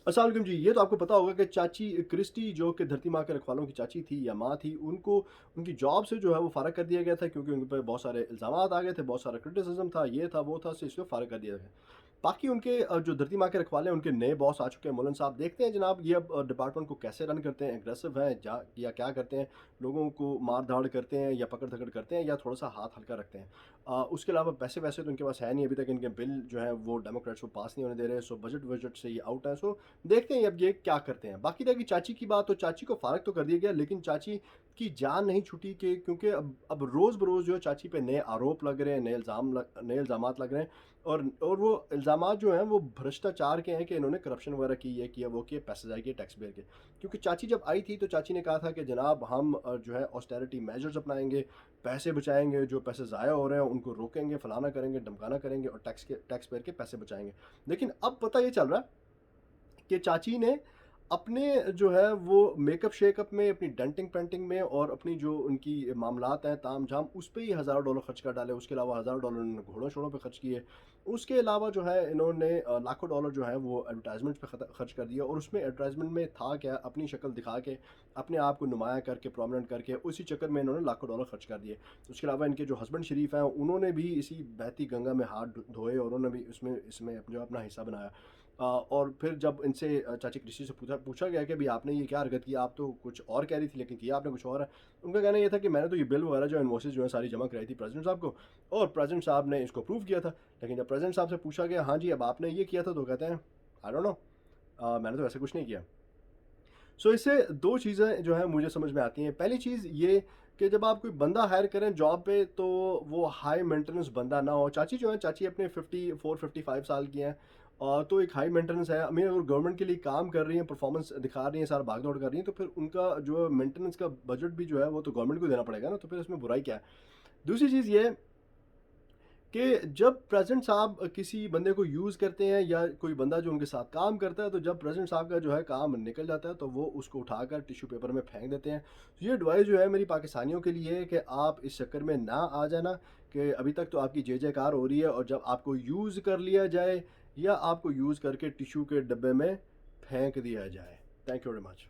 अस्सलाम वालेकुम जी। ये तो आपको पता होगा कि चाची क्रिस्टी जो कि धरती माँ के रखवालों की चाची थी या माँ थी, उनको उनकी जॉब से जो है वो फ़ारिग कर दिया गया था क्योंकि उन पे बहुत सारे इल्ज़ामात आ गए थे, बहुत सारा क्रिटिसिज़्म था, ये था, वो था, so इसलिए फ़ारिग कर दिया गया। बाकी उनके जो धरती माँ के रखवाले हैं, उनके नए बॉस आ चुके हैं मुलन साहब। देखते हैं जनाब ये अब डिपार्टमेंट को कैसे रन करते हैं, एग्रेसिव हैं जा या क्या करते हैं, लोगों को मार-धाड़ करते हैं या पकड़-धकड़ करते हैं या थोड़ा-सा हाथ हल्का रखते हैं। उसके अलावा पैसे-वैसे तो इनके पास है नहीं अभी तक, इनके बिल जो हैं वो डेमोक्रेट्स को पास नहीं होने दे रहे, सो बजट-वजट से ये आउट है, सो देखते हैं अब ये क्या करते हैं। बाकी रही चाची की बात, तो चाची को फ़ारिग तो कर दिया गया, लेकिन चाची की जान नहीं छूटी कि क्योंकि अब रोज़-बरोज़ जो है चाची पे नए आरोप लग रहे हैं, नए इल्ज़ामात लग रहे हैं और वो इल्ज़ामात जो हैं वो भ्रष्टाचार के हैं कि इन्होंने करप्शन वगैरह की, ये किया, वो किया, पैसे ज़ाया किए टैक्स पेयर के। क्योंकि चाची जब आई थी तो चाची ने कहा था कि जनाब हम जो है ऑस्टेरिटी मेजर्स अपनाएँगे, पैसे बचाएँगे, जो पैसे ज़ाया हो रहे हैं उनको रोकेंगे, फलाना करेंगे, ढमकाना करेंगे और टैक्स पेयर के पैसे बचाएँगे। लेकिन अब पता ये चल रहा है कि चाची ने अपने जो है वो मेकअप शेकअप में, अपनी डेंटिंग पेंटिंग में और अपनी जो उनकी मामलात हैं ताम-झाम उस पे ही हज़ारों डॉलर खर्च कर डाले। उसके अलावा हज़ारों डॉलर इन्होंने घोड़ों-शोड़ों पे खर्च किए। उसके अलावा जो है इन्होंने लाखों डॉलर जो है वो एडवर्टाइज़मेंट पे खर्च कर दिए और उसमें एडवर्टाइज़मेंट में था क्या, अपनी शक्ल दिखा के, अपने आप को नुमाया करके, प्रोमिनेंट करके, उसी चक्कर में इन्होंने लाखों डॉलर खर्च कर दिए। उसके अलावा इनके जो हस्बैंड शरीफ हैं उन्होंने भी इसी बहती गंगा में हाथ धोए और उन्होंने भी इसमें जो अपना हिस्सा बनाया। और फिर जब इनसे चाचा कृषि से पूछा पूछा गया कि अभी आपने ये क्या हरकत की, आप तो कुछ और कह रही थी लेकिन किया आपने कुछ और है। उनका कहना ये था कि मैंने तो ये बिल वगैरह जो इनवॉइसेस जो है सारी जमा कराई थी प्रेसिडेंट साहब को और प्रेसिडेंट साहब ने इसको अप्रूव किया था। लेकिन जब प्रेसिडेंट साहब से पूछा गया हाँ जी अब आपने ये किया था, तो कहते हैं आई डोंट नो, मैंने तो ऐसा कुछ नहीं किया। सो इससे 2 चीज़ें जो हैं मुझे समझ में आती हैं। पहली चीज़ ये कि जब आप कोई बंदा हायर करें जॉब पे तो वो हाई मेंटेनेंस बंदा ना हो। चाची जो है, चाची अपने 54-55 साल की हैं तो एक हाई मेंटेनेंस है। आई मीन अगर गवर्नमेंट के लिए काम कर रही हैं, परफॉर्मेंस दिखा रही हैं, सारा भाग-दौड़ कर रही हैं, तो फिर उनका जो मेंटेनेंस का बजट भी जो है वो तो गवर्नमेंट को देना पड़ेगा ना, तो फिर इसमें बुराई क्या है? दूसरी चीज़ ये है कि जब प्रेज़िडेंट साहब किसी बंदे को यूज़ करते हैं या कोई बंदा जो उनके साथ काम करता है, तो जब प्रेज़िडेंट साहब का जो है काम निकल जाता है, तो वो उसको उठाकर टिश्यू पेपर में फेंक देते हैं। तो ये एडवाइस जो है मेरी पाकिस्तानियों के लिए है कि आप इस चक्कर में ना आ जाना कि अभी तक तो आपकी जय-जयकार हो रही है और जब आपको यूज़ कर लिया जाए या आपको यूज़ करके टिश्यू के डब्बे में फेंक दिया जाए। Thank you very much.